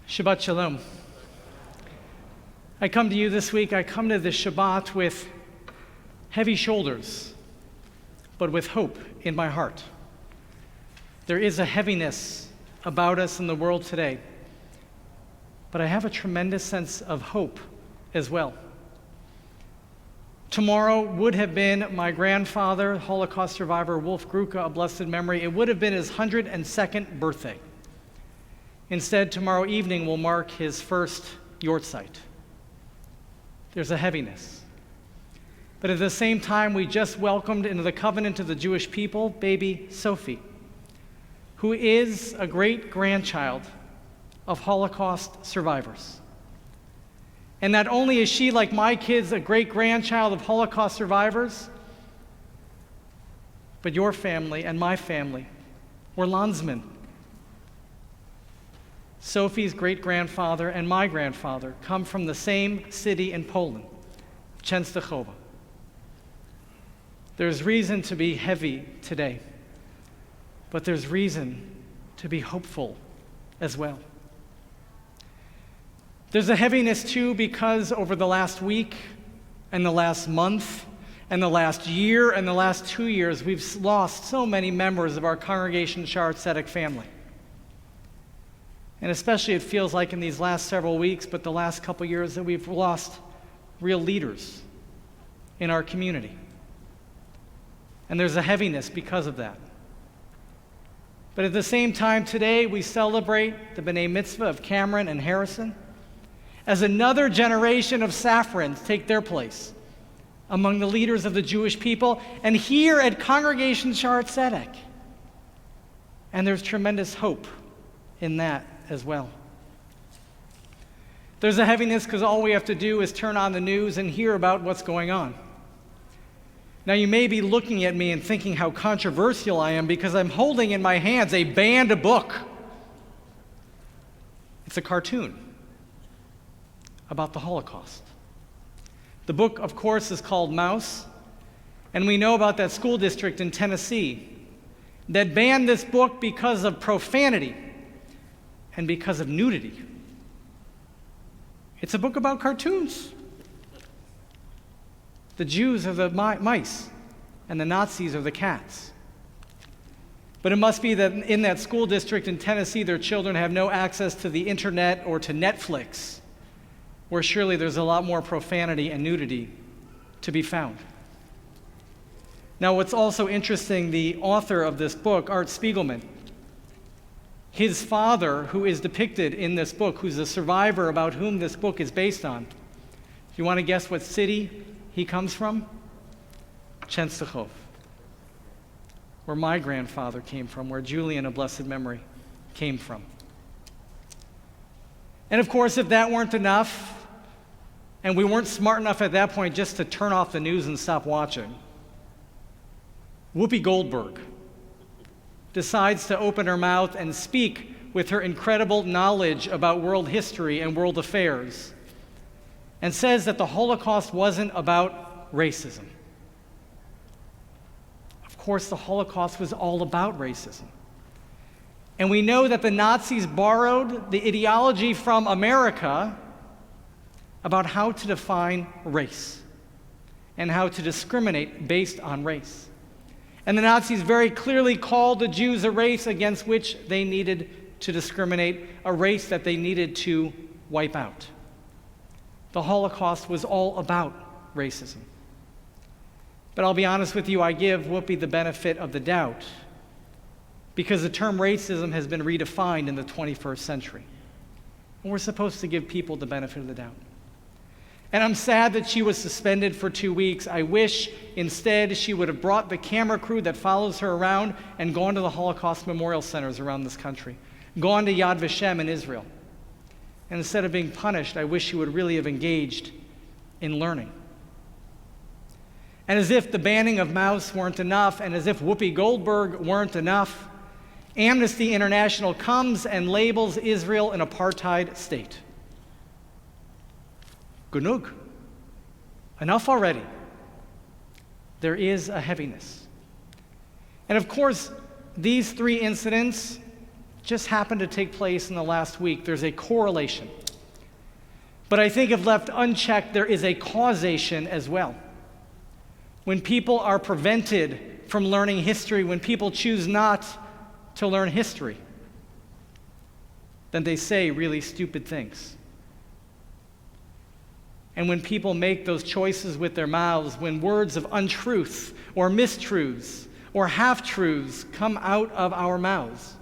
Shabbat Shalom. I come to you this week, I come to the Shabbat with heavy shoulders, but with hope in my heart. There is a heaviness about us in the world today, but I have a tremendous sense of hope as well. Tomorrow would have been my grandfather, Holocaust survivor Wolf Gruka, of blessed memory. It would have been his 102nd birthday. Instead, tomorrow evening will mark his first Yortzeit. There's a heaviness. But at the same time, we just welcomed into the covenant of the Jewish people baby Sophie, who is a great-grandchild of Holocaust survivors. And not only is she, like my kids, a great-grandchild of Holocaust survivors, but your family and my family were landsmen. Sophie's great-grandfather and my grandfather come from the same city in Poland, Częstochowa. There's reason to be heavy today, but there's reason to be hopeful as well. There's a heaviness too because over the last week and the last month and the last year and the last 2 years, we've lost so many members of our Congregation Shaarey Zedek family. And especially it feels like in these last several weeks, but the last couple years, that we've lost real leaders in our community. And there's a heaviness because of that. But at the same time, today we celebrate the B'nai Mitzvah of Cameron and Harrison as another generation of Safrans take their place among the leaders of the Jewish people and here at Congregation Shaarey Zedek. And there's tremendous hope in that as well. There's a heaviness because all we have to do is turn on the news and hear about what's going on. Now you may be looking at me and thinking how controversial I am because I'm holding in my hands a banned book. It's a cartoon about the Holocaust. The book, of course, is called Mouse, and we know about that school district in Tennessee that banned this book because of profanity and because of nudity. It's a book about cartoons. The Jews are the mice, and the Nazis are the cats. But it must be that in that school district in Tennessee, their children have no access to the internet or to Netflix, where surely there's a lot more profanity and nudity to be found. Now, what's also interesting, the author of this book, Art Spiegelman, his father, who is depicted in this book, who's a survivor about whom this book is based on, do you want to guess what city he comes from? Częstochowa, where my grandfather came from, where Julian of blessed memory came from. And of course, if that weren't enough, and we weren't smart enough at that point just to turn off the news and stop watching, Whoopi Goldberg decides to open her mouth and speak with her incredible knowledge about world history and world affairs, and says that the Holocaust wasn't about racism. Of course, the Holocaust was all about racism. And we know that the Nazis borrowed the ideology from America about how to define race and how to discriminate based on race. And the Nazis very clearly called the Jews a race against which they needed to discriminate, a race that they needed to wipe out. The Holocaust was all about racism. But I'll be honest with you, I give Whoopi the benefit of the doubt because the term racism has been redefined in the 21st century. And we're supposed to give people the benefit of the doubt. And I'm sad that she was suspended for 2 weeks. I wish instead she would have brought the camera crew that follows her around and gone to the Holocaust memorial centers around this country, gone to Yad Vashem in Israel. And instead of being punished, I wish she would really have engaged in learning. And as if the banning of Mouse weren't enough, and as if Whoopi Goldberg weren't enough, Amnesty International comes and labels Israel an apartheid state. Genug. Enough already. There is a heaviness. And of course, these three incidents just happened to take place in the last week. There's a correlation. But I think if left unchecked, there is a causation as well. When people are prevented from learning history, when people choose not to learn history, then they say really stupid things. And when people make those choices with their mouths, when words of untruth or mistruths or half-truths come out of our mouths,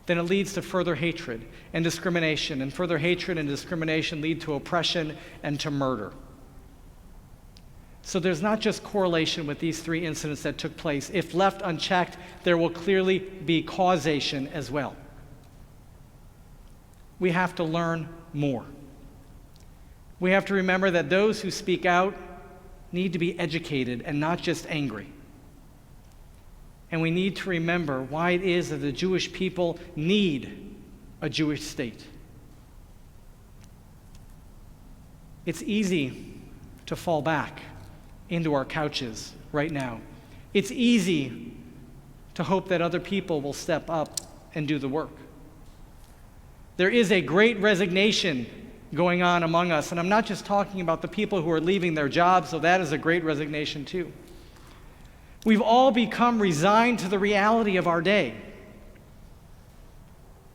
then it leads to further hatred and discrimination, and further hatred and discrimination lead to oppression and to murder. So there's not just correlation with these three incidents that took place. If left unchecked, there will clearly be causation as well. We have to learn more. We have to remember that those who speak out need to be educated and not just angry. And we need to remember why it is that the Jewish people need a Jewish state. It's easy to fall back into our couches right now. It's easy to hope that other people will step up and do the work. There is a great resignation going on among us, and I'm not just talking about the people who are leaving their jobs, so that is a great resignation too. We've all become resigned to the reality of our day,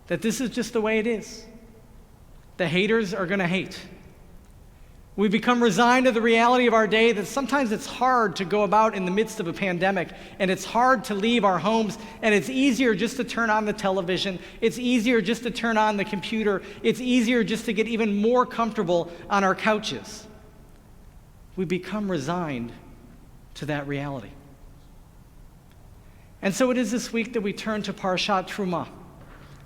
that this is just the way it is. The haters are going to hate. We've become resigned to the reality of our day that sometimes it's hard to go about in the midst of a pandemic, and it's hard to leave our homes, and it's easier just to turn on the television. It's easier just to turn on the computer. It's easier just to get even more comfortable on our couches. We've become resigned to that reality. And so it is this week that we turn to Parashat Truma,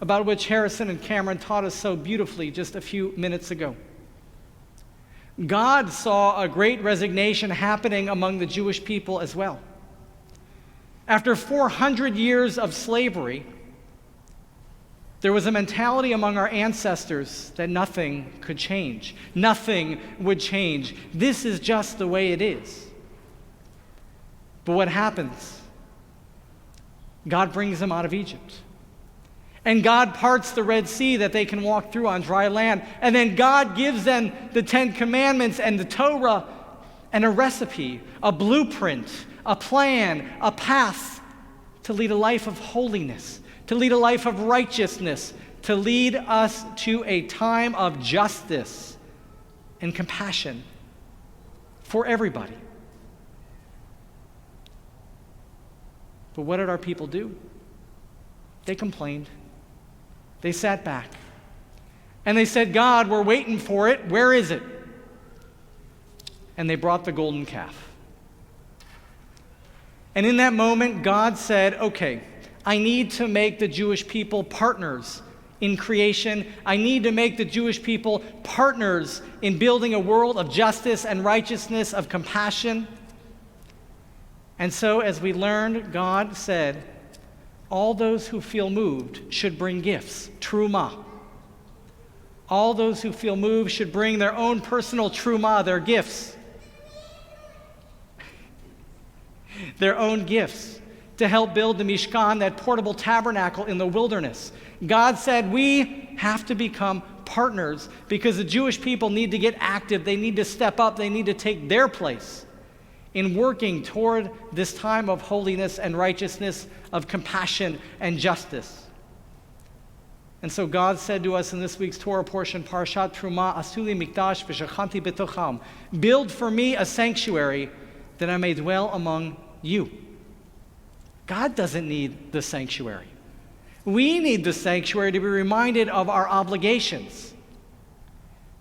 about which Harrison and Cameron taught us so beautifully just a few minutes ago. God saw a great resignation happening among the Jewish people as well. After 400 years of slavery, there was a mentality among our ancestors that nothing could change. Nothing would change. This is just the way it is. But what happens? God brings them out of Egypt. And God parts the Red Sea that they can walk through on dry land. And then God gives them the 10 Commandments and the Torah and a recipe, a blueprint, a plan, a path to lead a life of holiness, to lead a life of righteousness, to lead us to a time of justice and compassion for everybody. But what did our people do? They complained. They sat back. And they said, God, we're waiting for it. Where is it? And they brought the golden calf. And in that moment, God said, okay, I need to make the Jewish people partners in creation. I need to make the Jewish people partners in building a world of justice and righteousness, of compassion. And so, as we learned, God said, all those who feel moved should bring gifts, truma. All those who feel moved should bring their own personal truma, their gifts. Their own gifts to help build the Mishkan, that portable tabernacle in the wilderness. God said we have to become partners because the Jewish people need to get active. They need to step up. They need to take their place in working toward this time of holiness and righteousness, of compassion and justice. And so God said to us in this week's Torah portion, Parashat Truma, Asuli Mikdash v'shachanti betocham, build for me a sanctuary that I may dwell among you. God doesn't need the sanctuary. We need the sanctuary to be reminded of our obligations,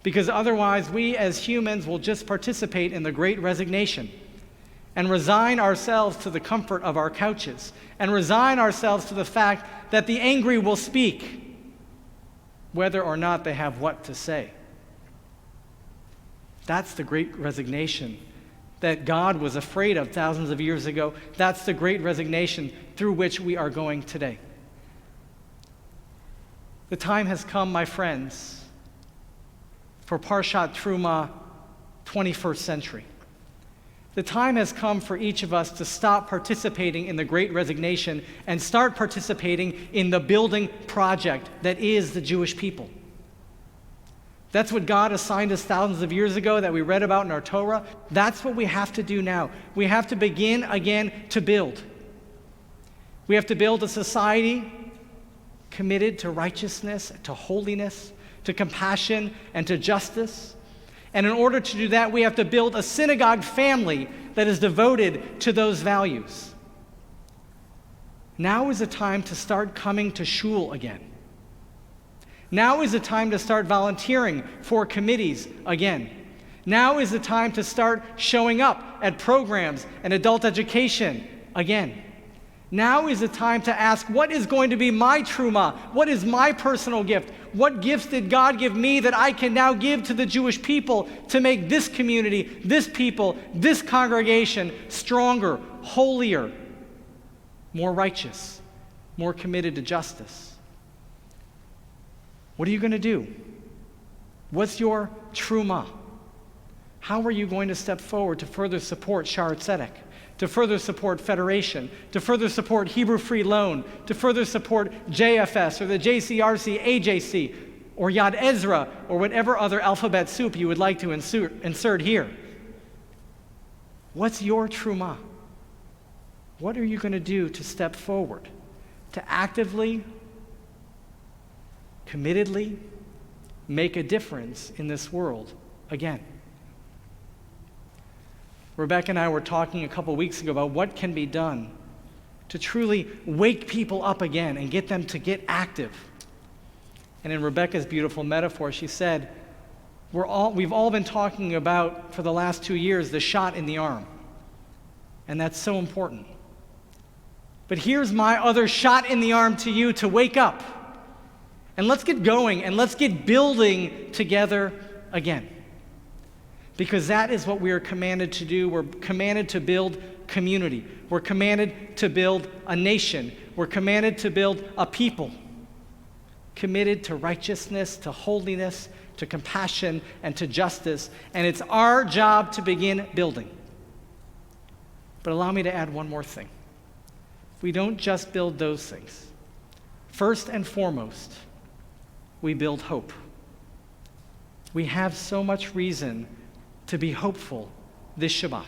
because otherwise we as humans will just participate in the great resignation and resign ourselves to the comfort of our couches, and resign ourselves to the fact that the angry will speak, whether or not they have what to say. That's the great resignation that God was afraid of thousands of years ago. That's the great resignation through which we are going today. The time has come, my friends, for Parashat Truma 21st century. The time has come for each of us to stop participating in the Great Resignation and start participating in the building project that is the Jewish people. That's what God assigned us thousands of years ago that we read about in our Torah. That's what we have to do now. We have to begin again to build. We have to build a society committed to righteousness, to holiness, to compassion, and to justice. And in order to do that, we have to build a synagogue family that is devoted to those values. Now is the time to start coming to shul again. Now is the time to start volunteering for committees again. Now is the time to start showing up at programs and adult education again. Now is the time to ask, what is going to be my truma? What is my personal gift? What gifts did God give me that I can now give to the Jewish people to make this community, this people, this congregation stronger, holier, more righteous, more committed to justice? What are you going to do? What's your truma? How are you going to step forward to further support Shaarey Zedek, to further support Federation, to further support Hebrew Free Loan, to further support JFS or the JCRC, AJC, or Yad Ezra, or whatever other alphabet soup you would like to insert here? What's your truma? What are you going to do to step forward, to actively, committedly make a difference in this world again? Rebecca and I were talking a couple weeks ago about what can be done to truly wake people up again and get them to get active. And in Rebecca's beautiful metaphor, she said, we've all been talking about, for the last 2 years, the shot in the arm. And that's so important. But here's my other shot in the arm to you to wake up. And let's get going and let's get building together again. Because that is what we are commanded to do. We're commanded to build community. We're commanded to build a nation. We're commanded to build a people committed to righteousness, to holiness, to compassion, and to justice. And it's our job to begin building. But allow me to add one more thing. We don't just build those things. First and foremost, we build hope. We have so much reason to be hopeful this Shabbat.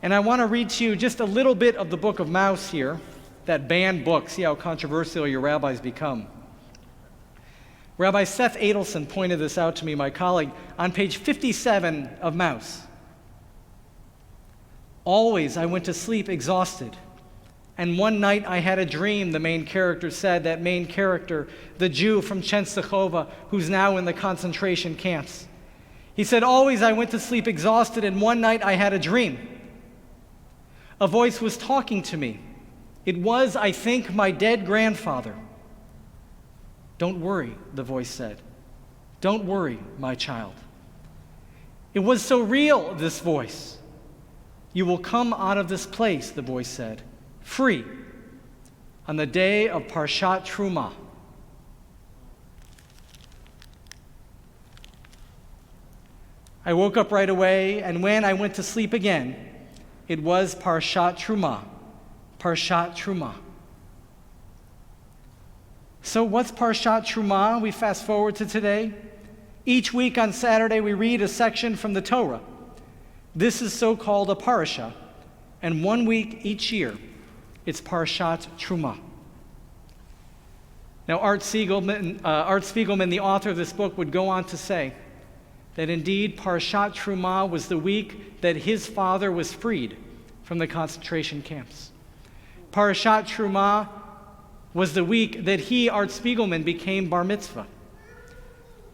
And I want to read to you just a little bit of the book of Maus here, that banned book. See how controversial your rabbis become. Rabbi Seth Adelson pointed this out to me, my colleague, on page 57 of Maus. Always I went to sleep exhausted. And one night I had a dream, the main character said, that main character, the Jew from Chenstochova, who's now in the concentration camps. He said, always I went to sleep exhausted, and one night I had a dream. A voice was talking to me. It was, I think, my dead grandfather. Don't worry, the voice said. Don't worry, my child. It was so real, this voice. You will come out of this place, the voice said, free, on the day of Parashat Truma. I woke up right away, and when I went to sleep again, it was Parashat Truma. Parashat Truma. So what's Parashat Truma? We fast forward to today. Each week on Saturday, we read a section from the Torah. This is so-called a parasha, and 1 week each year, it's Parashat Truma. Now, Art Spiegelman, the author of this book, would go on to say that indeed Parashat Truma was the week that his father was freed from the concentration camps. Parashat Truma was the week that he, Art Spiegelman, became bar mitzvah.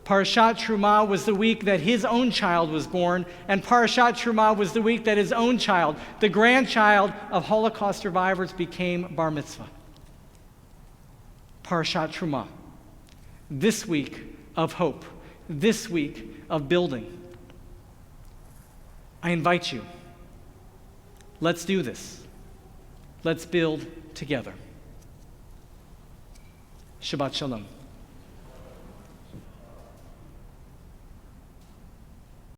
Parashat Truma was the week that his own child was born, and Parashat Truma was the week that his own child, the grandchild of Holocaust survivors, became bar mitzvah. Parashat Truma, this week of hope, this week of building. I invite you, let's do this. Let's build together. Shabbat Shalom.